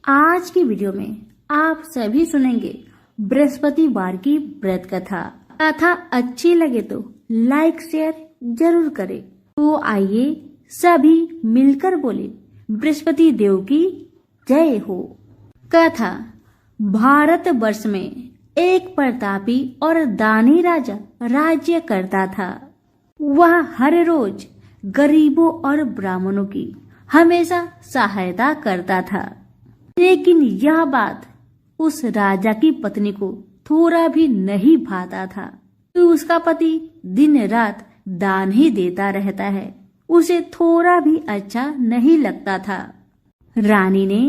आज की वीडियो में आप सभी सुनेंगे बृहस्पतिवार की व्रत कथा। कथा अच्छी लगे तो लाइक शेयर जरूर करें। तो आइए सभी मिलकर बोले बृहस्पति देव की जय हो। कथा। भारत वर्ष में एक प्रतापी और दानी राजा राज्य करता था। वह हर रोज गरीबों और ब्राह्मणों की हमेशा सहायता करता था। लेकिन यह बात उस राजा की पत्नी को थोड़ा भी नहीं भाता था कि उसका पति दिन रात दान ही देता रहता है। उसे थोड़ा भी अच्छा नहीं लगता था। रानी ने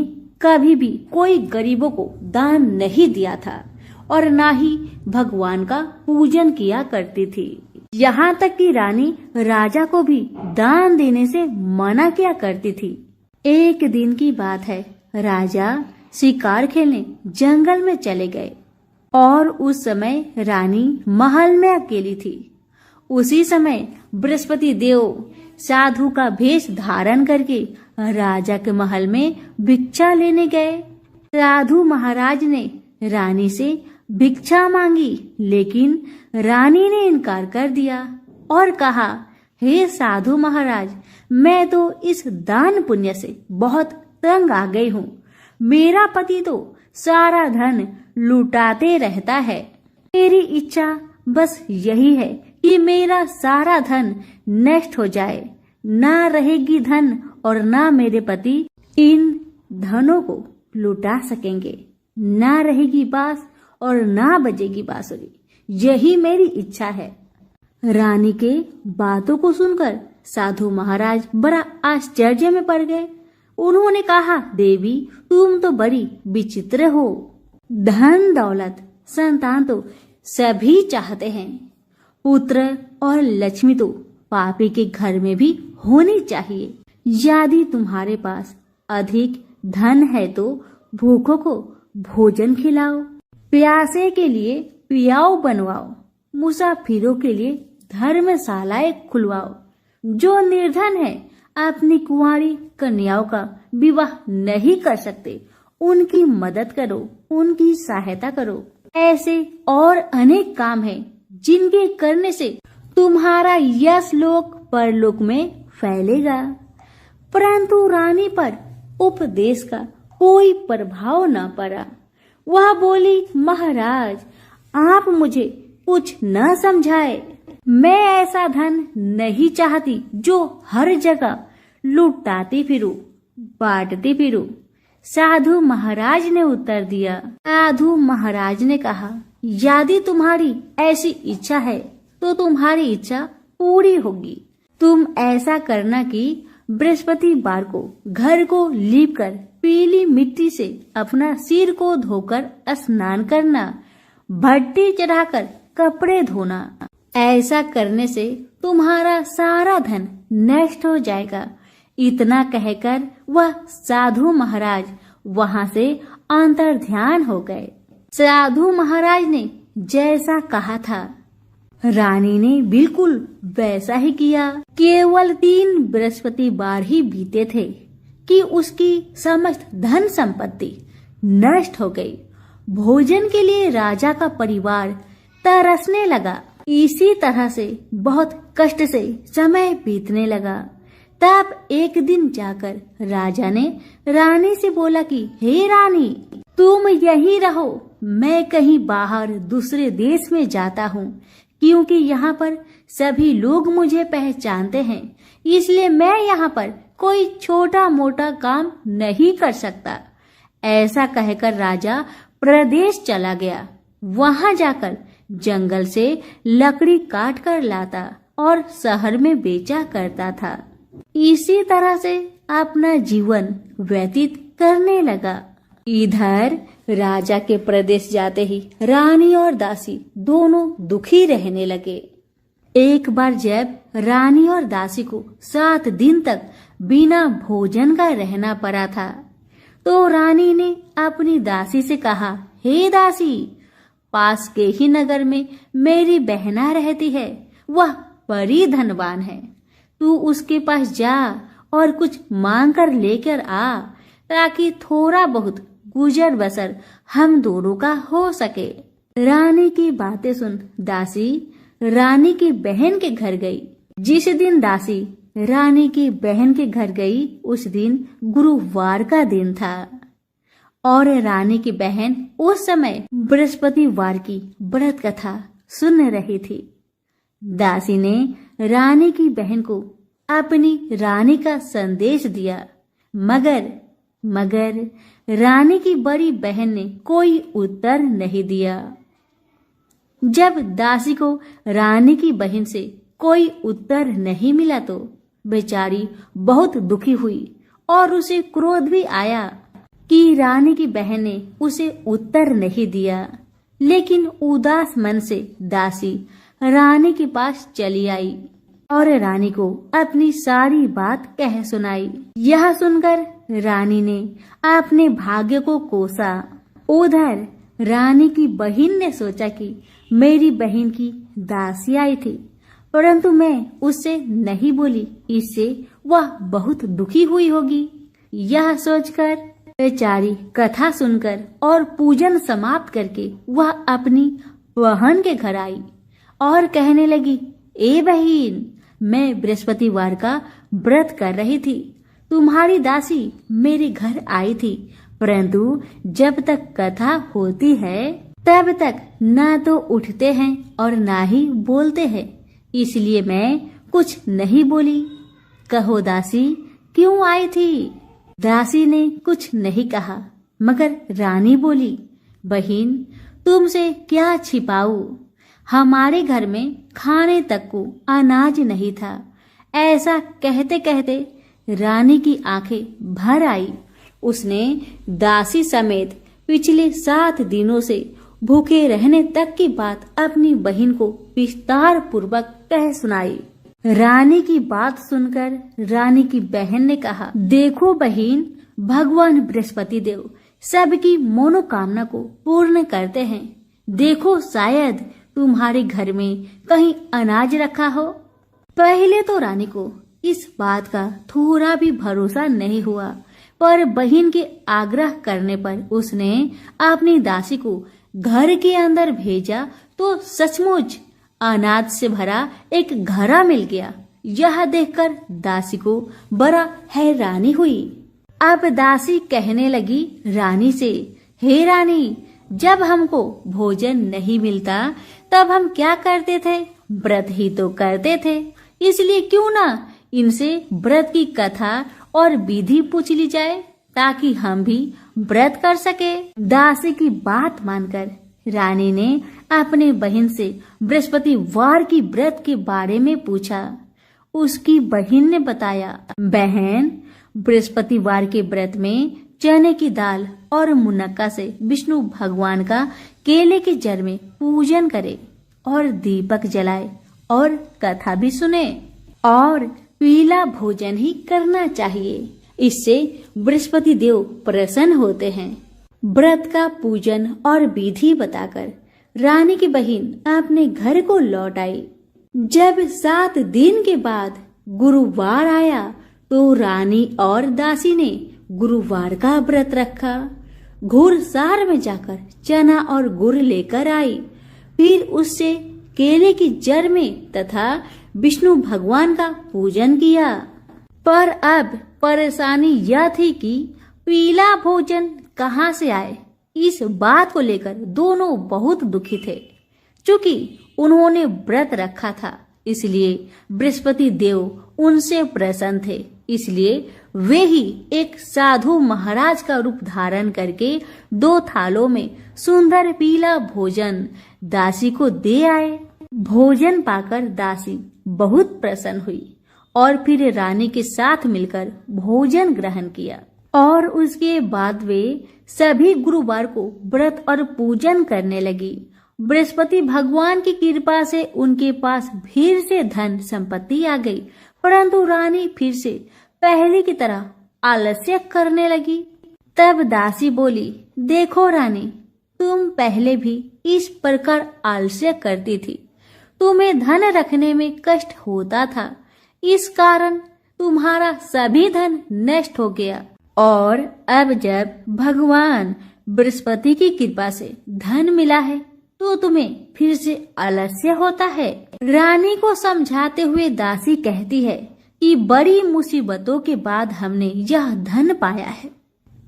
कभी भी कोई गरीबों को दान नहीं दिया था और ना ही भगवान का पूजन किया करती थी। यहाँ तक कि रानी राजा को भी दान देने से मना किया करती थी। एक दिन की बात है, राजा शिकार खेलने जंगल में चले गए और उस समय रानी महल में अकेली थी। उसी समय बृहस्पति देव साधु का भेष धारण करके राजा के महल में भिक्षा लेने गए। साधु महाराज ने रानी से भिक्षा मांगी, लेकिन रानी ने इनकार कर दिया और कहा, हे साधु महाराज, मैं तो इस दान पुण्य से बहुत तंग आ गई हूँ। मेरा पति तो सारा धन लुटाते रहता है। मेरी इच्छा बस यही है कि मेरा सारा धन नष्ट हो जाए। ना रहेगी धन और ना मेरे पति इन धनों को लुटा सकेंगे। ना रहेगी बांस और ना बजेगी बांसुरी। यही मेरी इच्छा है। रानी के बातों को सुनकर साधु महाराज बड़ा आश्चर्य में पड़ गए। उन्होंने कहा, देवी, तुम तो बड़ी विचित्र हो। धन दौलत संतान तो सभी चाहते हैं। पुत्र और लक्ष्मी तो पापी के घर में भी होनी चाहिए। यदि तुम्हारे पास अधिक धन है तो भूखों को भोजन खिलाओ, प्यासे के लिए पियाओ बनवाओ, मुसाफिरों के लिए धर्मशालाएं खुलवाओ। जो निर्धन है अपनी कुंवारी कन्याओं का विवाह नहीं कर सकते, उनकी मदद करो, उनकी सहायता करो। ऐसे और अनेक काम हैं जिनके करने से तुम्हारा यश लोक परलोक में फैलेगा। परंतु रानी पर उपदेश का कोई प्रभाव न पड़ा। वह बोली, महाराज, आप मुझे कुछ न समझाए। मैं ऐसा धन नहीं चाहती जो हर जगह लुटाती फिरूं, बांटती फिरूं। साधु महाराज ने उत्तर दिया। साधु महाराज ने कहा, यदि तुम्हारी ऐसी इच्छा है तो तुम्हारी इच्छा पूरी होगी। तुम ऐसा करना कि बृहस्पतिवार को घर को लीपकर पीली मिट्टी से अपना सिर को धोकर स्नान करना, भट्टी चढ़ाकर कपड़े धोना। ऐसा करने से तुम्हारा सारा धन नष्ट हो जाएगा। इतना कहकर वह साधु महाराज वहां से अंतर्ध्यान हो गए। साधु महाराज ने जैसा कहा था, रानी ने बिल्कुल वैसा ही किया। केवल 3 बृहस्पतिवार ही बीते थे कि उसकी समस्त धन संपत्ति नष्ट हो गई। भोजन के लिए राजा का परिवार तरसने लगा। इसी तरह से बहुत कष्ट से समय बीतने लगा। तब एक दिन जाकर राजा ने रानी से बोला कि हे रानी, तुम यहीं रहो, मैं कहीं बाहर दूसरे देश में जाता हूँ, क्योंकि यहाँ पर सभी लोग मुझे पहचानते हैं। इसलिए मैं यहाँ पर कोई छोटा मोटा काम नहीं कर सकता। ऐसा कहकर राजा प्रदेश चला गया। वहां जाकर जंगल से लकड़ी काट कर लाता और शहर में बेचा करता था। इसी तरह से अपना जीवन व्यतीत करने लगा। इधर राजा के प्रदेश जाते ही रानी और दासी दोनों दुखी रहने लगे। एक बार जब रानी और दासी को 7 दिन तक बिना भोजन का रहना पड़ा था, तो रानी ने अपनी दासी से कहा, हे दासी, पास के ही नगर में मेरी बहना रहती है। वह बड़ी धनवान है। तू उसके पास जा और कुछ मांग कर लेकर आ, ताकि थोड़ा बहुत गुजर बसर हम दोनों का हो सके। रानी की बातें सुन दासी रानी की बहन के घर गई। जिस दिन दासी रानी की बहन के घर गई उस दिन गुरुवार का दिन था और रानी की बहन उस समय बृहस्पतिवार की व्रत कथा सुन रही थी। दासी ने रानी की बहन को अपनी रानी का संदेश दिया, मगर रानी की बड़ी बहन ने कोई उत्तर नहीं दिया। जब दासी को रानी की बहन से कोई उत्तर नहीं मिला तो बेचारी बहुत दुखी हुई और उसे क्रोध भी आया कि रानी की बहन ने उसे उत्तर नहीं दिया। लेकिन उदास मन से दासी रानी के पास चली आई और रानी को अपनी सारी बात कह सुनाई। यह सुनकर रानी ने अपने भाग्य को कोसा। उधर रानी की बहन ने सोचा कि मेरी बहन की दासी आई थी परंतु मैं उससे नहीं बोली, इससे वह बहुत दुखी हुई होगी। यह सोचकर बेचारी कथा सुनकर और पूजन समाप्त करके वह अपनी बहन के घर आई और कहने लगी, ए बहन, मैं बृहस्पतिवार का व्रत कर रही थी। तुम्हारी दासी मेरे घर आई थी परंतु जब तक कथा होती है तब तक ना तो उठते हैं और ना ही बोलते हैं, इसलिए मैं कुछ नहीं बोली। कहो दासी क्यों आई थी? दासी ने कुछ नहीं कहा मगर रानी बोली, बहन तुमसे क्या छिपाऊं, हमारे घर में खाने तक को अनाज नहीं था। ऐसा कहते कहते रानी की आंखें भर आई। उसने दासी समेत पिछले 7 दिनों से भूखे रहने तक की बात अपनी बहन को विस्तार पूर्वक कह सुनाई। रानी की बात सुनकर रानी की बहन ने कहा, देखो बहन, भगवान बृहस्पति देव सबकी मनोकामना को पूर्ण करते हैं। देखो शायद तुम्हारे घर में कहीं अनाज रखा हो। पहले तो रानी को इस बात का थोड़ा भी भरोसा नहीं हुआ पर बहन के आग्रह करने पर उसने अपनी दासी को घर के अंदर भेजा तो सचमुच अनाज से भरा एक घड़ा मिल गया। यह देखकर दासी को बड़ा हैरानी हुई। अब दासी कहने लगी रानी से, हे रानी, जब हमको भोजन नहीं मिलता तब हम क्या करते थे? व्रत ही तो करते थे। इसलिए क्यों ना इनसे व्रत की कथा और विधि पूछ ली जाए ताकि हम भी व्रत कर सके। दासी की बात मानकर रानी ने अपने बहन से बृहस्पतिवार की व्रत के बारे में पूछा। उसकी बहन ने बताया, बहन, बृहस्पतिवार के व्रत में चने की दाल और मुनक्का से विष्णु भगवान का केले के जड़ में पूजन करे और दीपक जलाए और कथा भी सुने और पीला भोजन ही करना चाहिए। इससे बृहस्पति देव प्रसन्न होते हैं। व्रत का पूजन और विधि बताकर रानी की बहन अपने घर को लौट आई। जब 7 दिन के बाद गुरुवार आया तो रानी और दासी ने गुरुवार का व्रत रखा। घुड़सार में जाकर चना और गुड़ लेकर आई, फिर उससे केले की जड़ में तथा विष्णु भगवान का पूजन किया। पर अब परेशानी यह थी कि पीला भोजन कहाँ से आए। इस बात को लेकर दोनों बहुत दुखी थे। चूंकि उन्होंने व्रत रखा था इसलिए बृहस्पति देव उनसे प्रसन्न थे, इसलिए वे ही एक साधु महाराज का रूप धारण करके 2 थालों में सुंदर पीला भोजन दासी को दे आए। भोजन पाकर दासी बहुत प्रसन्न हुई और फिर रानी के साथ मिलकर भोजन ग्रहण किया और उसके बाद वे सभी गुरुवार को व्रत और पूजन करने लगी। बृहस्पति भगवान की कृपा से उनके पास फिर से धन संपत्ति आ गई, परंतु रानी फिर से पहले की तरह आलस्य करने लगी। तब दासी बोली, देखो रानी, तुम पहले भी इस प्रकार आलस्य करती थी। तुम्हें धन रखने में कष्ट होता था, इस कारण तुम्हारा सभी धन नष्ट हो गया और अब जब भगवान बृहस्पति की कृपा से धन मिला है तो तुम्हें फिर से आलस्य होता है। रानी को समझाते हुए दासी कहती है कि बड़ी मुसीबतों के बाद हमने यह धन पाया है,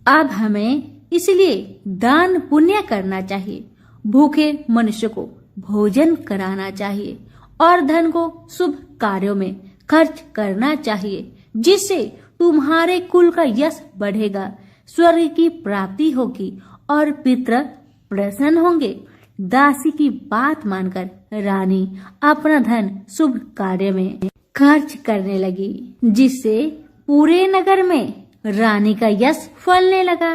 अब हमें इसलिए दान पुण्य करना चाहिए, भूखे मनुष्य को भोजन कराना चाहिए और धन को शुभ कार्यों में खर्च करना चाहिए, जिससे तुम्हारे कुल का यश बढ़ेगा, स्वर्ग की प्राप्ति होगी और पितर प्रसन्न होंगे। दासी की बात मानकर रानी अपना धन शुभ कार्य में खर्च करने लगी, जिससे पूरे नगर में रानी का यश फलने लगा।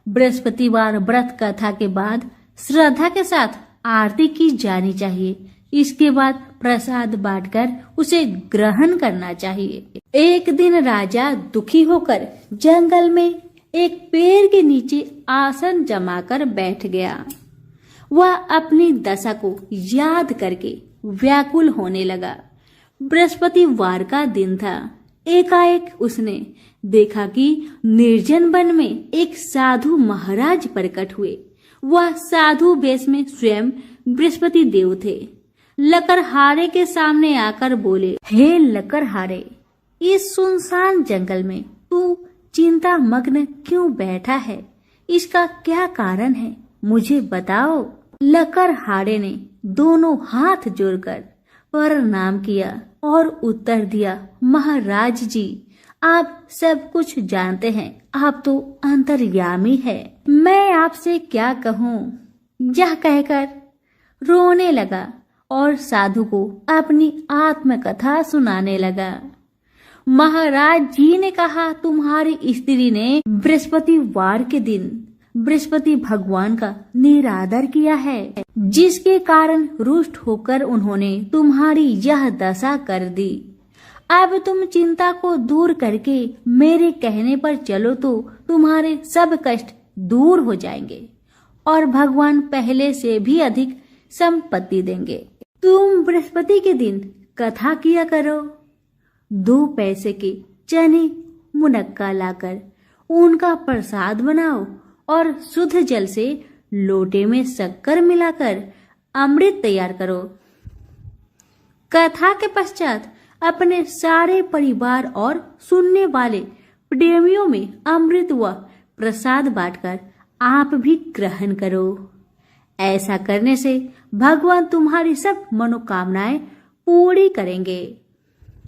बृहस्पतिवार व्रत कथा के बाद श्रद्धा के साथ आरती की जानी चाहिए। इसके बाद प्रसाद बांटकर उसे ग्रहण करना चाहिए। एक दिन राजा दुखी होकर जंगल में एक पेड़ के नीचे आसन जमाकर बैठ गया। वह अपनी दशा को याद करके व्याकुल होने लगा। बृहस्पतिवार का दिन था। एकाएक उसने देखा कि निर्जन वन में एक साधु महाराज प्रकट हुए। वह साधु वेश में स्वयं बृहस्पति देव थे। लकड़हारे के सामने आकर बोले, हे लकड़हारे, इस सुनसान जंगल में तू चिंता मग्न क्यों बैठा है? इसका क्या कारण है, मुझे बताओ। लकड़हारे ने दोनों हाथ जोड़कर प्रणाम किया और उत्तर दिया, महाराज जी, आप सब कुछ जानते हैं, आप तो अंतर्यामी है, मैं आपसे क्या कहूँ। यह कहकर रोने लगा और साधु को अपनी आत्मकथा सुनाने लगा। महाराज जी ने कहा, तुम्हारी स्त्री ने बृहस्पतिवार के दिन बृहस्पति भगवान का निरादर किया है, जिसके कारण रुष्ट होकर उन्होंने तुम्हारी यह दशा कर दी। अब तुम चिंता को दूर करके मेरे कहने पर चलो तो तुम्हारे सब कष्ट दूर हो जाएंगे और भगवान पहले से भी अधिक संपत्ति देंगे। तुम बृहस्पति के दिन कथा किया करो। 2 पैसे के चने मुनक्का लाकर उनका प्रसाद बनाओ और शुद्ध जल से लोटे में शक्कर मिलाकर अमृत तैयार करो। कथा के पश्चात अपने सारे परिवार और सुनने वाले प्रेमियों में अमृत व प्रसाद बांटकर आप भी ग्रहण करो। ऐसा करने से भगवान तुम्हारी सब मनोकामनाएं पूरी करेंगे।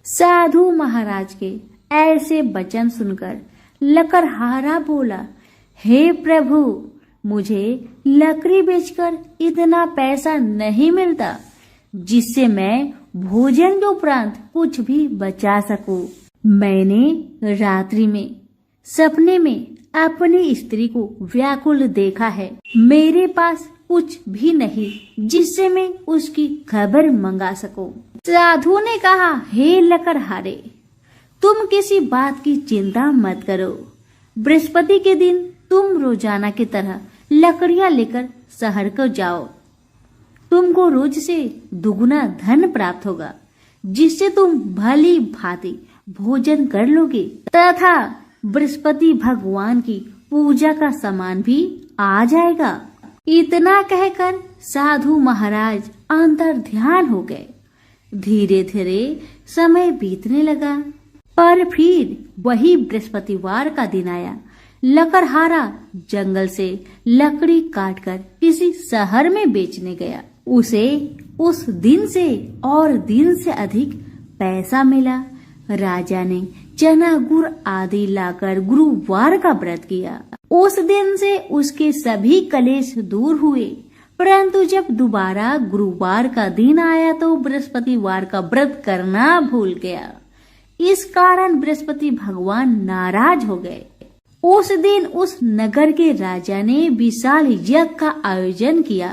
साधु महाराज के ऐसे वचन सुनकर लकड़हारा बोला, हे प्रभु, मुझे लकड़ी बेचकर इतना पैसा नहीं मिलता जिससे मैं भोजन के उपरांत कुछ भी बचा सकूं। मैंने रात्रि में सपने में अपनी स्त्री को व्याकुल देखा है। मेरे पास कुछ भी नहीं जिससे मैं उसकी खबर मंगा सकूं। साधु ने कहा, हे लकड़हारे, तुम किसी बात की चिंता मत करो। बृहस्पति के दिन तुम रोजाना की तरह लकड़ियां लेकर शहर को जाओ। तुमको रोज से दुगुना धन प्राप्त होगा, जिससे तुम भली भांति भोजन कर लोगे तथा बृहस्पति भगवान की पूजा का सामान भी आ जाएगा। इतना कहकर साधु महाराज अंतर ध्यान हो गए। धीरे धीरे समय बीतने लगा, पर फिर वही बृहस्पतिवार का दिन आया। लकड़हारा जंगल से लकड़ी काटकर किसी शहर में बेचने गया। उसे उस दिन से और दिन से अधिक पैसा मिला। राजा ने चना गुड़ आदि लाकर गुरुवार का व्रत किया। उस दिन से उसके सभी कलेश दूर हुए। परंतु जब दोबारा गुरुवार का दिन आया तो बृहस्पतिवार का व्रत करना भूल गया। इस कारण बृहस्पति भगवान नाराज हो गए। उस दिन उस नगर के राजा ने विशाल यज्ञ का आयोजन किया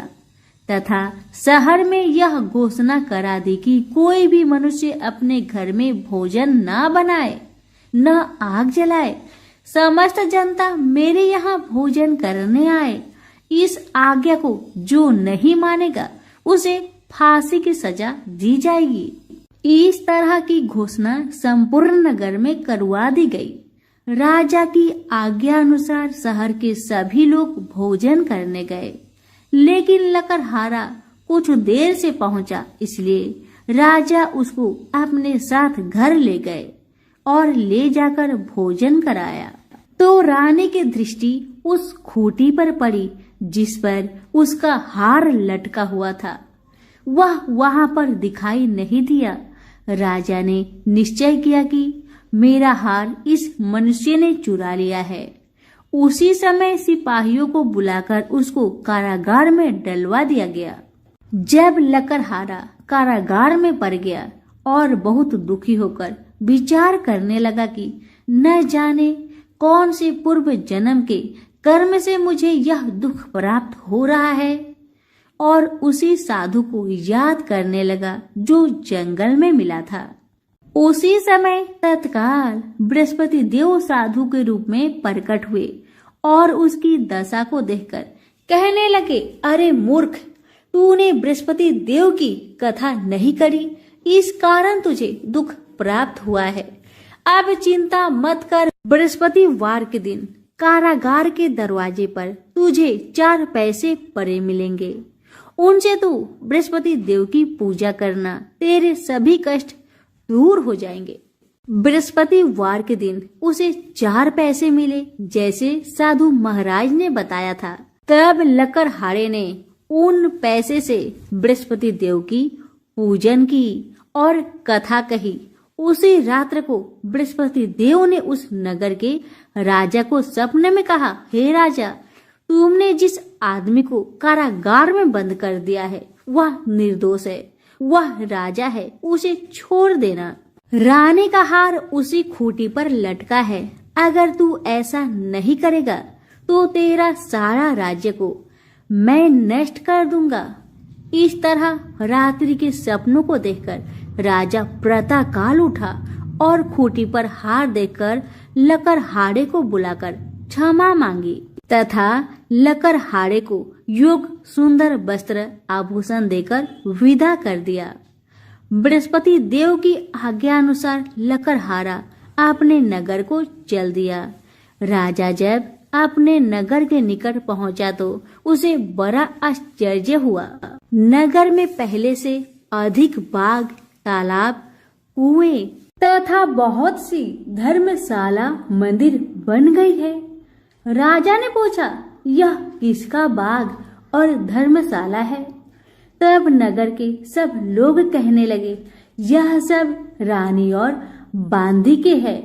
तथा शहर में यह घोषणा करा दी कि कोई भी मनुष्य अपने घर में भोजन न बनाए, न आग जलाए। समस्त जनता मेरे यहाँ भोजन करने आए। इस आज्ञा को जो नहीं मानेगा उसे फांसी की सजा दी जाएगी। इस तरह की घोषणा संपूर्ण नगर में करवा दी गई। राजा की आज्ञा अनुसार शहर के सभी लोग भोजन करने गए, लेकिन लकड़हारा कुछ देर से पहुंचा, इसलिए राजा उसको अपने साथ घर ले गए और ले जाकर भोजन कराया। तो रानी की दृष्टि उस खूंटी पर पड़ी जिस पर उसका हार लटका हुआ था। वह वहां पर दिखाई नहीं दिया। राजा ने निश्चय किया कि मेरा हार इस मनुष्य ने चुरा लिया है। उसी समय सिपाहियों को बुलाकर उसको कारागार में डलवा दिया गया। जब लकड़हारा कारागार में पड़ गया और बहुत दुखी होकर विचार करने लगा कि न जाने कौन से पूर्व जन्म के कर्म से मुझे यह दुख प्राप्त हो रहा है, और उसी साधु को याद करने लगा जो जंगल में मिला था। उसी समय तत्काल बृहस्पति देव साधु के रूप में प्रकट हुए और उसकी दशा को देखकर कहने लगे, अरे मूर्ख, तूने बृहस्पति देव की कथा नहीं करी, इस कारण तुझे दुख प्राप्त हुआ है। अब चिंता मत कर, बृहस्पतिवार के दिन कारागार के दरवाजे पर तुझे 4 पैसे पड़े मिलेंगे। उनसे तू बृहस्पति देव की पूजा करना, तेरे सभी कष्ट दूर हो जाएंगे। बृहस्पतिवार के दिन उसे 4 पैसे मिले, जैसे साधु महाराज ने बताया था। तब लकड़हारे ने उन पैसे से बृहस्पति देव की पूजन की और कथा कही। उसी रात्र को बृहस्पति देव ने उस नगर के राजा को सपने में कहा, हे राजा, तुमने जिस आदमी को कारागार में बंद कर दिया है वह निर्दोष है, वह राजा है, उसे छोड़ देना। रानी का हार उसी खूंटी पर लटका है, अगर तू ऐसा नहीं करेगा तो तेरा सारा राज्य को मैं नष्ट कर दूंगा। इस तरह रात्रि के सपनों को देखकर राजा प्रातःकाल उठा और खूंटी पर हार देखकर लकड़हारे को बुलाकर क्षमा मांगी तथा लकड़हारे को योग सुंदर वस्त्र आभूषण देकर विदा कर दिया। बृहस्पति देव की आज्ञा अनुसार लकड़हारा अपने नगर को चल दिया। राजा जब अपने नगर के निकट पहुंचा तो उसे बड़ा आश्चर्य हुआ। नगर में पहले से अधिक बाग, तालाब, कुएं तथा बहुत सी धर्मशाला, मंदिर बन गई है। राजा ने पूछा, यह किसका बाग और धर्मशाला है? तब नगर के सब लोग कहने लगे, यह सब रानी और बांदी के है।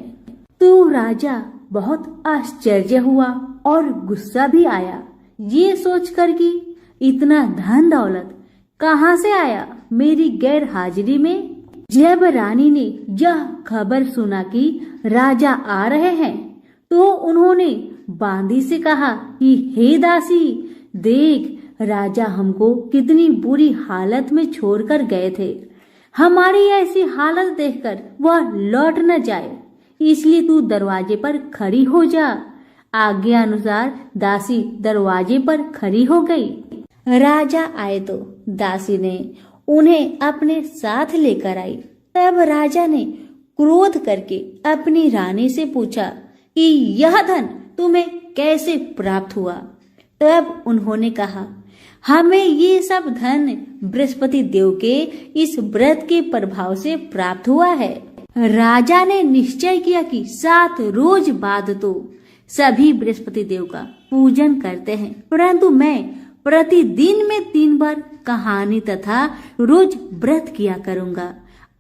तो राजा बहुत आश्चर्य हुआ और गुस्सा भी आया, ये सोचकर कि इतना धन दौलत कहाँ से आया मेरी गैर हाजिरी में। जब रानी ने यह खबर सुना कि राजा आ रहे हैं तो उन्होंने बांदी से कहा कि हे दासी, देख, राजा हमको कितनी बुरी हालत में छोड़कर गए थे। हमारी ऐसी हालत देखकर वह लौट न जाए, इसलिए तू दरवाजे पर खड़ी हो जा। आज्ञा अनुसार दासी दरवाजे पर खड़ी हो गई। राजा आए तो दासी ने उन्हें अपने साथ लेकर आई। तब राजा ने क्रोध करके अपनी रानी से पूछा कि यह धन तुम्हें कैसे प्राप्त हुआ? तब उन्होंने कहा, हमें ये सब धन बृहस्पति देव के इस व्रत के प्रभाव से प्राप्त हुआ है। राजा ने निश्चय किया कि 7 रोज बाद तो सभी बृहस्पति देव का पूजन करते हैं, परंतु मैं प्रतिदिन में 3 बार कहानी तथा रोज व्रत किया करूंगा।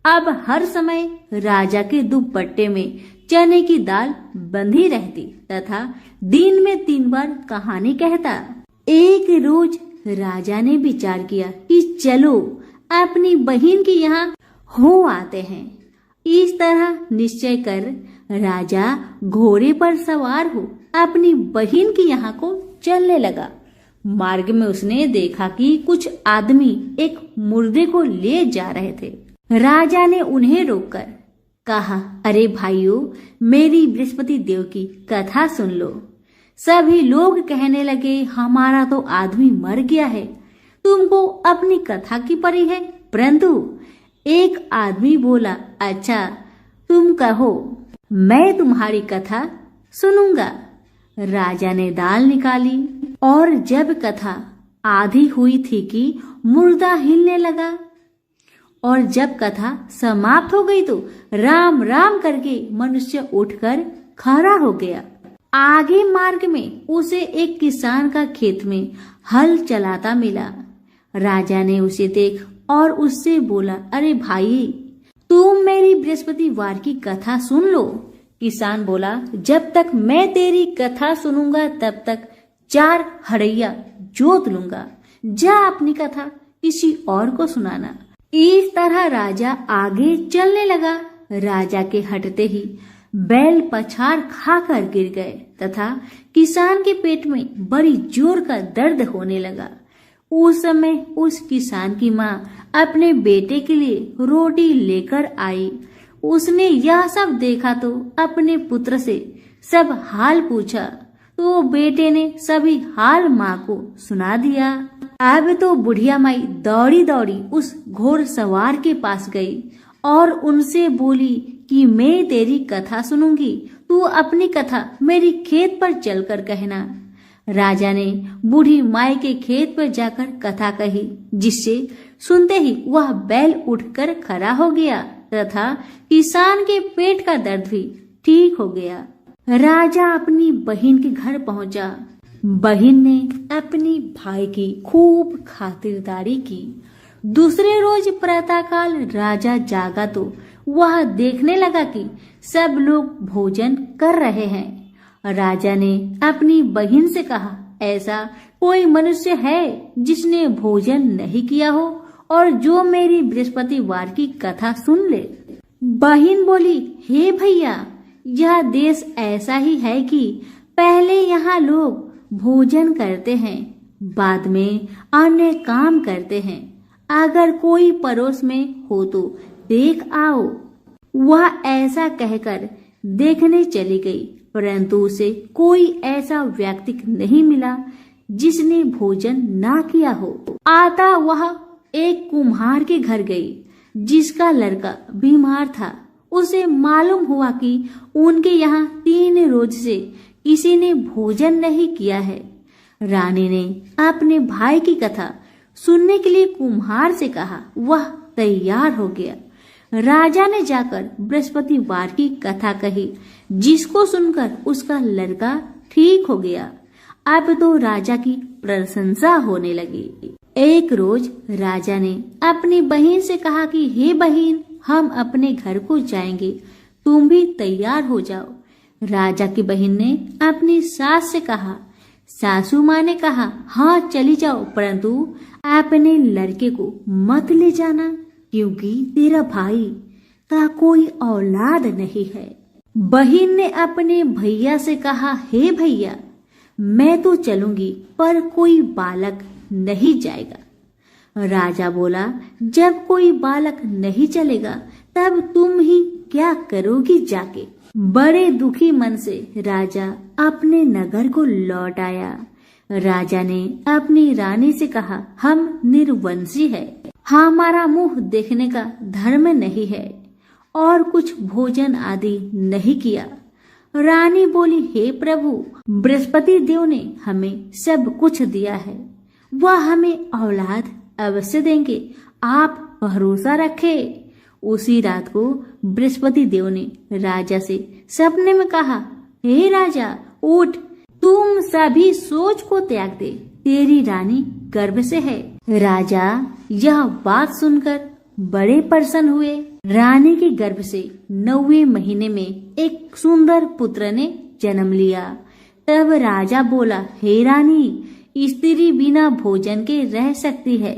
अब हर समय राजा के दुपट्टे में चने की दाल बंधी रहती तथा दिन में 3 बार कहानी कहता। एक रोज राजा ने विचार किया कि चलो अपनी बहन के यहाँ हो आते हैं। इस तरह निश्चय कर राजा घोड़े पर सवार हो अपनी बहन के यहाँ को चलने लगा। मार्ग में उसने देखा कि कुछ आदमी एक मुर्दे को ले जा रहे थे। राजा ने उन्हें रोककर कहा, अरे भाइयों, मेरी बृहस्पति देव की कथा सुन लो। सभी लोग कहने लगे, हमारा तो आदमी मर गया है, तुमको अपनी कथा की पड़ी है। परंतु एक आदमी बोला, अच्छा तुम कहो, मैं तुम्हारी कथा सुनूंगा। राजा ने दाल निकाली और जब कथा आधी हुई थी कि मुर्दा हिलने लगा और जब कथा समाप्त हो गई तो राम राम करके मनुष्य उठकर खड़ा हो गया। आगे मार्ग में उसे एक किसान का खेत में हल चलाता मिला। राजा ने उसे देख और उससे बोला, अरे भाई, तुम मेरी बृहस्पतिवार की कथा सुन लो। किसान बोला, जब तक मैं तेरी कथा सुनूंगा तब तक 4 हड़ैया जोत लूंगा। जा अपनी कथा किसी और को सुनाना। इस तरह राजा आगे चलने लगा। राजा के हटते ही बैल पछाड़ खाकर गिर गए तथा किसान के पेट में बड़ी जोर का दर्द होने लगा। उस समय उस किसान की माँ अपने बेटे के लिए रोटी लेकर आई। उसने यह सब देखा तो अपने पुत्र से सब हाल पूछा, तो बेटे ने सभी हाल माँ को सुना दिया। अब तो बुढ़िया माई दौड़ी दौड़ी उस घोड़ सवार के पास गई और उनसे बोली कि मैं तेरी कथा सुनूंगी, तू अपनी कथा मेरी खेत पर चलकर कहना। राजा ने बूढ़ी माई के खेत पर जाकर कथा कही, जिससे सुनते ही वह बैल उठकर खड़ा हो गया तथा किसान के पेट का दर्द भी ठीक हो गया। राजा अपनी बहन के घर पहुंचा। बहन ने अपनी भाई की खूब खातिरदारी की। दूसरे रोज प्रातःकाल राजा जागा तो वह देखने लगा कि सब लोग भोजन कर रहे हैं। राजा ने अपनी बहन से कहा, ऐसा कोई मनुष्य है जिसने भोजन नहीं किया हो और जो मेरी बृहस्पतिवार की कथा सुन ले। बहन बोली, हे भैया, यह देश ऐसा ही है कि पहले यहाँ लोग भोजन करते हैं, बाद में अन्य काम करते हैं। अगर कोई पड़ोस में हो तो देख आओ। वह ऐसा कहकर देखने चली गई, परंतु उसे कोई ऐसा व्यक्ति नहीं मिला जिसने भोजन ना किया हो। आता वह एक कुम्हार के घर गई, जिसका लड़का बीमार था। उसे मालूम हुआ कि उनके यहाँ 3 रोज से किसी ने भोजन नहीं किया है। रानी ने अपने भाई की कथा सुनने के लिए कुम्हार से कहा। वह तैयार हो गया। राजा ने जाकर बृहस्पतिवार की कथा कही, जिसको सुनकर उसका लड़का ठीक हो गया। अब तो राजा की प्रशंसा होने लगी। एक रोज राजा ने अपनी बहन से कहा कि हे बहन, हम अपने घर को जाएंगे, तुम भी तैयार हो जाओ। राजा की बहन ने अपनी सास से कहा। सासू माँ ने कहा, हाँ चली जाओ, परंतु अपने लड़के को मत ले जाना, क्योंकि तेरा भाई का कोई औलाद नहीं है। बहन ने अपने भैया से कहा, हे भैया, मैं तो चलूंगी पर कोई बालक नहीं जाएगा। राजा बोला, जब कोई बालक नहीं चलेगा तब तुम ही क्या करोगी जाके। बड़े दुखी मन से राजा अपने नगर को लौट आया। राजा ने अपनी रानी से कहा, हम निर्वंशी है, हमारा मुंह देखने का धर्म नहीं है और कुछ भोजन आदि नहीं किया। रानी बोली, हे प्रभु, बृहस्पति देव ने हमें सब कुछ दिया है, वह हमें औलाद अवश्य देंगे, आप भरोसा रखे। उसी रात को बृहस्पति देव ने राजा से सपने में कहा, हे राजा, उठ, तुम सभी सोच को त्याग दे, तेरी रानी गर्भ से है। राजा यह बात सुनकर बड़े प्रसन्न हुए। रानी के गर्भ से 9वें महीने में एक सुंदर पुत्र ने जन्म लिया। तब राजा बोला, हे रानी, स्त्री बिना भोजन के रह सकती है,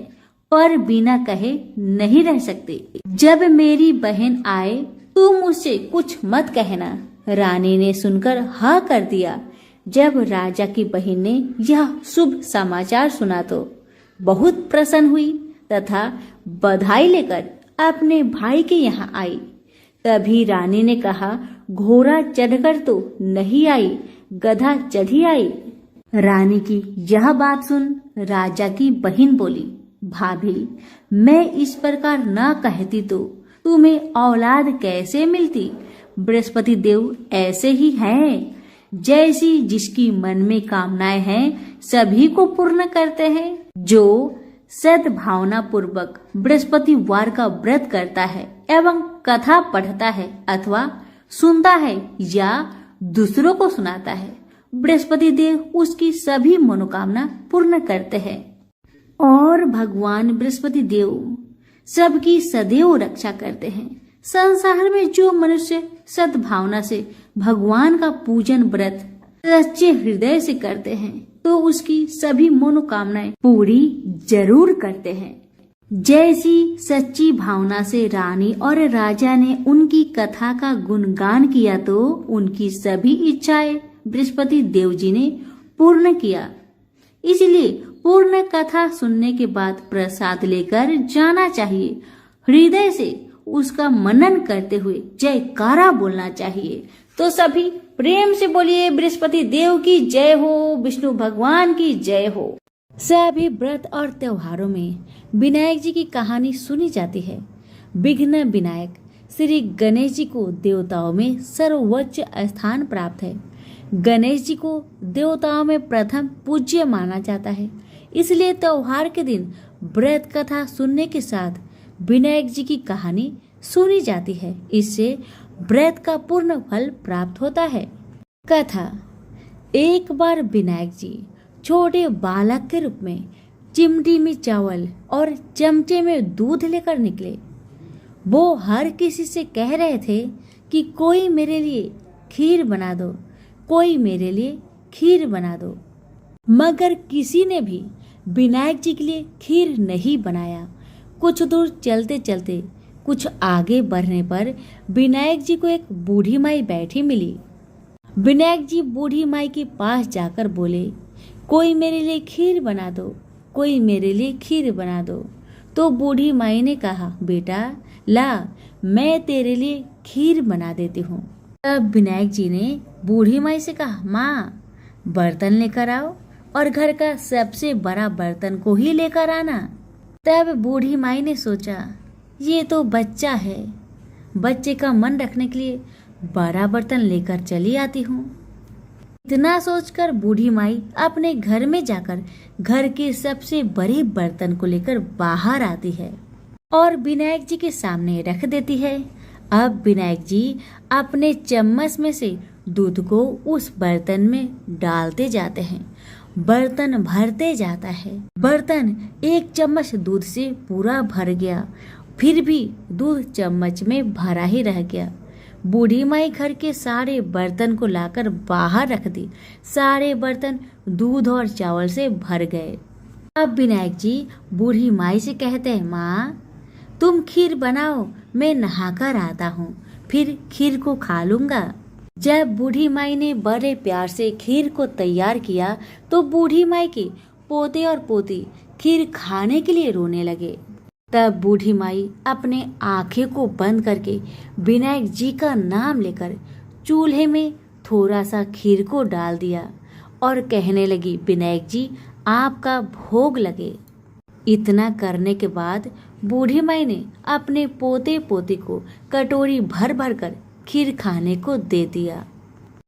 पर बिना कहे नहीं रह सकती। जब मेरी बहन आए तुम मुझसे कुछ मत कहना। रानी ने सुनकर हाँ कर दिया। जब राजा की बहन ने यह शुभ समाचार सुना तो बहुत प्रसन्न हुई तथा बधाई लेकर अपने भाई के यहाँ आई। तभी रानी ने कहा, घोड़ा चढ़कर तो नहीं आई, गधा चढ़ी आई। रानी की यह बात सुन राजा की बहन बोली, भाभी, मैं इस प्रकार न कहती तो तुम्हें औलाद कैसे मिलती। बृहस्पति देव ऐसे ही हैं, जैसी जिसकी मन में कामनाएं हैं सभी को पूर्ण करते हैं। जो सद्भावना पूर्वक बृहस्पतिवार का व्रत करता है एवं कथा पढ़ता है अथवा सुनता है या दूसरों को सुनाता है, बृहस्पति देव उसकी सभी मनोकामना पूर्ण करते हैं और भगवान बृहस्पति देव सबकी सदैव रक्षा करते हैं। संसार में जो मनुष्य सद्भावना से भगवान का पूजन व्रत सच्चे हृदय से करते हैं तो उसकी सभी मनोकामनाएं पूरी जरूर करते हैं। जैसी सच्ची भावना से रानी और राजा ने उनकी कथा का गुणगान किया तो उनकी सभी इच्छाएं बृहस्पति देव जी ने पूर्ण किया। इसलिए पूर्ण कथा सुनने के बाद प्रसाद लेकर जाना चाहिए। हृदय से उसका मनन करते हुए जयकारा बोलना चाहिए। तो सभी प्रेम से बोलिए बृहस्पति देव की जय हो, विष्णु भगवान की जय हो। सभी व्रत और त्योहारों में विनायक जी की कहानी सुनी जाती है। विघ्न विनायक श्री गणेश जी को देवताओं में सर्वोच्च स्थान प्राप्त है। गणेश जी को देवताओं में प्रथम पूज्य माना जाता है। इसलिए त्योहार के दिन व्रत कथा सुनने के साथ विनायक जी की कहानी सुनी जाती है। इससे व्रत का पूर्ण फल प्राप्त होता है। कथा। एक बार विनायक जी छोटे बालक के रूप में चिमटी में चावल और चमचे में दूध लेकर निकले। वो हर किसी से कह रहे थे कि कोई मेरे लिए खीर बना दो, कोई मेरे लिए खीर बना दो, मगर किसी ने भी विनायक जी के लिए खीर नहीं बनाया। कुछ दूर चलते चलते कुछ आगे बढ़ने पर विनायक जी को एक बूढ़ी माई बैठी मिली। विनायक जी बूढ़ी माई के पास जाकर बोले, कोई मेरे लिए खीर बना दो, कोई मेरे लिए खीर बना दो। तो बूढ़ी माई ने कहा, बेटा ला, मैं तेरे लिए खीर बना देती हूँ। तब विनायक जी ने बूढ़ी माई से कहा, माँ बर्तन लेकर आओ और घर का सबसे बड़ा बर्तन को ही लेकर आना। तब बूढ़ी माई ने सोचा, ये तो बच्चा है, बच्चे का मन रखने के लिए बड़ा बर्तन लेकर चली आती हूँ। इतना सोचकर बूढ़ी माई अपने घर में जाकर घर के सबसे बड़े बर्तन को लेकर बाहर आती है और विनायक जी के सामने रख देती है। अब विनायक जी अपने चम्मच में से दूध को उस बर्तन में डालते जाते हैं। बर्तन भरते जाता है। बर्तन एक चम्मच दूध से पूरा भर गया, फिर भी दूध चम्मच में भरा ही रह गया। बूढ़ी माई घर के सारे बर्तन को लाकर बाहर रख दी। सारे बर्तन दूध और चावल से भर गए। अब विनायक जी बूढ़ी माई से कहते हैं, माँ तुम खीर बनाओ, मैं नहाकर आता हूँ, फिर खीर को खा लूंगा। जब बूढ़ी माई ने बड़े प्यार से खीर को तैयार किया तो बूढ़ी माई के पोते और पोती खीर खाने के लिए रोने लगे। तब बूढ़ी माई अपने आंखें को बंद करके विनायक जी का नाम लेकर चूल्हे में थोड़ा सा खीर को डाल दिया और कहने लगी, विनायक जी आपका भोग लगे। इतना करने के बाद बूढ़ी माई ने अपने पोते पोती को कटोरी भर भर कर खीर खाने को दे दिया।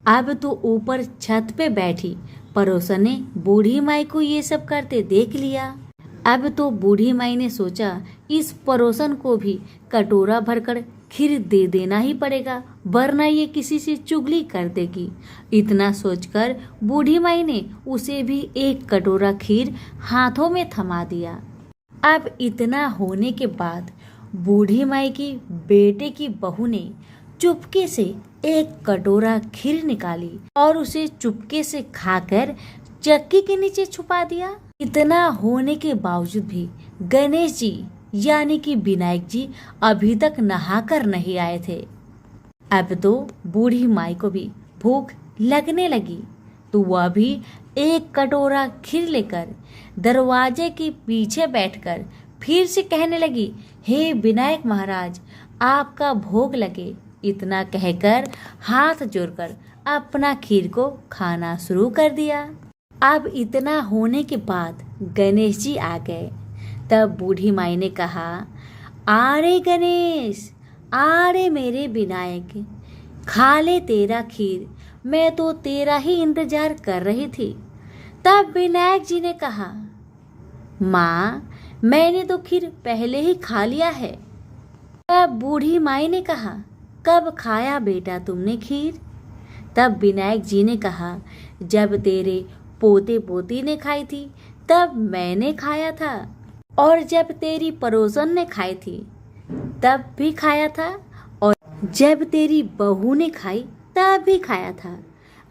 अब तो ऊपर छत पे बैठी पड़ोसन ने बूढ़ी माई को ये सब करते देख लिया। अब तो बूढ़ी माई ने सोचा, इस पड़ोसन को भी कटोरा भरकर खीर दे देना ही पड़ेगा, वरना ये किसी से चुगली कर देगी। इतना सोचकर बूढ़ी माई ने उसे भी एक कटोरा खीर हाथों में थमा दिया। अब इतना होने के बाद बूढ़ी माई की बेटे की बहू ने चुपके से एक कटोरा खीर निकाली और उसे चुपके से खाकर चक्की के नीचे छुपा दिया। इतना होने के बावजूद भी गणेश जी यानी कि विनायक जी अभी तक नहाकर नहीं आए थे। अब तो बूढ़ी माई को भी भूख लगने लगी तो वह भी एक कटोरा खीर लेकर दरवाजे के पीछे बैठकर फिर से कहने लगी, हे विनायक महाराज आपका भोग लगे। इतना कहकर हाथ जोड़कर अपना खीर को खाना शुरू कर दिया। अब इतना होने के बाद गणेश जी आ गए। तब बूढ़ी माई ने कहा, आरे गणेश, आरे मेरे विनायक, खा ले तेरा खीर, मैं तो तेरा ही इंतजार कर रही थी। तब विनायक जी ने कहा, माँ, मैंने तो खीर पहले ही खा लिया है। तब बूढ़ी माई ने कहा, कब खाया बेटा तुमने खीर? तब विनायक जी ने कहा, जब तेरे पोते पोती ने खाई थी तब मैंने खाया था, और जब तेरी पड़ोसन ने खाई थी तब भी खाया था, और जब तेरी बहू ने खाई तब भी खाया था।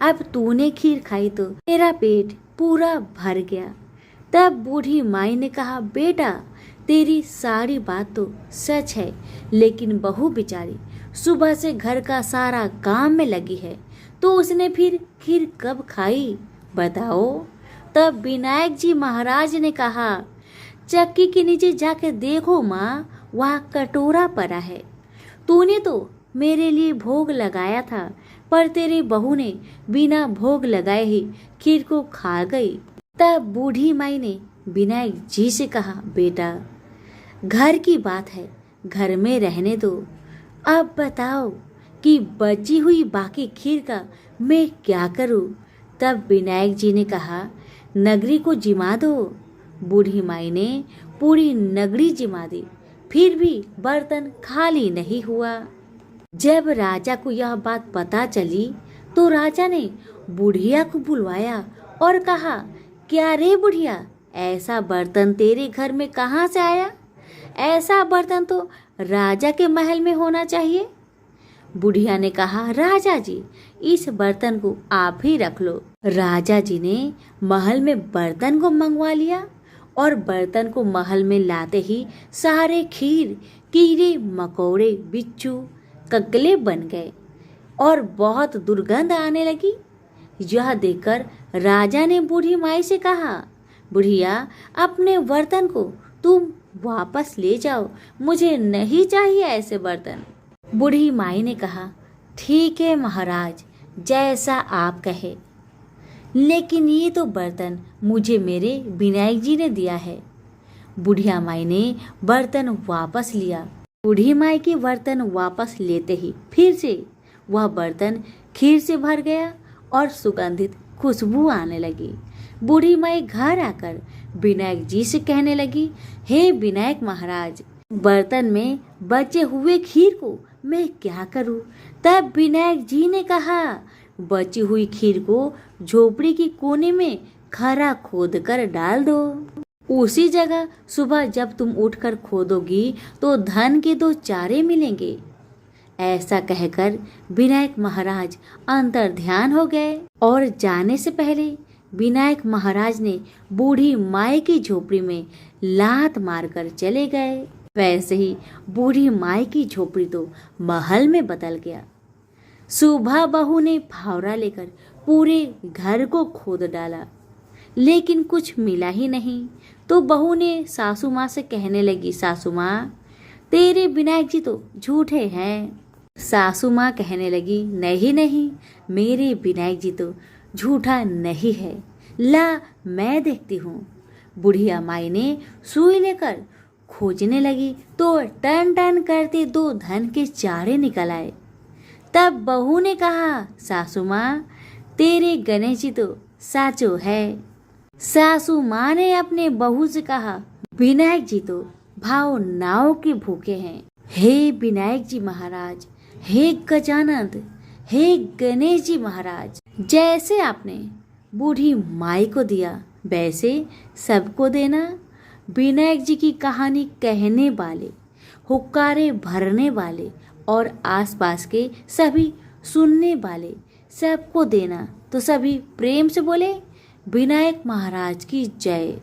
अब तूने खीर खाई तो तेरा पेट पूरा भर गया। तब बूढ़ी माई ने कहा, बेटा तेरी सारी बात तो सच है, लेकिन बहू बेचारी सुबह से घर का सारा काम में लगी है, तो उसने फिर खीर कब खाई बताओ? तब विनायक जी महाराज ने कहा, चक्की के नीचे जाकर देखो माँ, वहाँ कटोरा पड़ा है। तूने तो मेरे लिए भोग लगाया था, पर तेरी बहू ने बिना भोग लगाए ही खीर को खा गई। तब बूढ़ी माई ने विनायक जी से कहा, बेटा घर की बात है, घर में रहने दो। अब बताओ कि बची हुई बाकी खीर का मैं क्या करूं? तब विनायक जी ने कहा, नगरी को जिमा दो। बूढ़ी माई ने पूरी नगरी जिमा दी, फिर भी बर्तन खाली नहीं हुआ। जब राजा को यह बात पता चली तो राजा ने बुढ़िया को बुलवाया और कहा, क्या रे बुढ़िया, ऐसा बर्तन तेरे घर में कहाँ से आया? ऐसा बर्तन तो राजा के महल में होना चाहिए। बुढ़िया ने कहा, राजा जी इस बर्तन को आप ही रख लो। राजा जी ने महल में बर्तन को मंगवा लिया, और बर्तन को महल में लाते ही सारे खीर कीड़े मकोड़े बिच्छू ककले बन गए और बहुत दुर्गंध आने लगी। यह देखकर राजा ने बूढ़ी माई से कहा, बुढ़िया अपने बर्तन को तुम वापस ले जाओ, मुझे नहीं चाहिए ऐसे बर्तन। बूढ़ी माई ने कहा, ठीक है महाराज, जैसा आप कहे, लेकिन ये तो बर्तन मुझे मेरे विनायक जी ने दिया है। बुढ़िया माई ने बर्तन वापस लिया। बूढ़ी माई के बर्तन वापस लेते ही फिर से वह बर्तन खीर से भर गया और सुगंधित खुशबू आने लगी। बूढ़ी माई घर आकर विनायक जी से कहने लगी, हे विनायक महाराज, बर्तन में बचे हुए खीर को मैं क्या करूं? तब विनायक जी ने कहा, बची हुई खीर को झोपड़ी के कोने में खरा खोद कर डाल दो। उसी जगह सुबह जब तुम उठकर खोदोगी तो धन के 2 चारे मिलेंगे। ऐसा कहकर विनायक महाराज अंतर ध्यान हो गए, और जाने से पहले विनायक महाराज ने बूढ़ी माई की झोपड़ी में लात मारकर चले गए। वैसे ही बूढ़ी माई की झोपड़ी तो महल में बदल गया। सुबह बहू ने फावड़ा लेकर पूरे घर को खोद डाला, लेकिन कुछ मिला ही नहीं। तो बहू ने सासू माँ से कहने लगी, सासू माँ, तेरे विनायक जी तो झूठे हैं। सासू माँ कहने लगी, नहीं नहीं, मेरे विनायक जी तो झूठा नहीं है, ला मैं देखती हूँ। बुढ़िया माई ने सुई लेकर खोजने लगी तो टन टन करते 2 धन के चारे निकल आए। तब बहू ने कहा, सासू माँ, तेरे गणेश जी तो साचो है। सासू माँ ने अपने बहू से कहा, विनायक जी तो भाव नाव के भूखे हैं। हे विनायक जी महाराज, हे गजानंद, हे गणेश जी महाराज, जैसे आपने बूढ़ी माई को दिया वैसे सबको देना। विनायक जी की कहानी कहने वाले, हुक्कारे भरने वाले और आसपास के सभी सुनने वाले सबको देना। तो सभी प्रेम से बोले, विनायक महाराज की जय।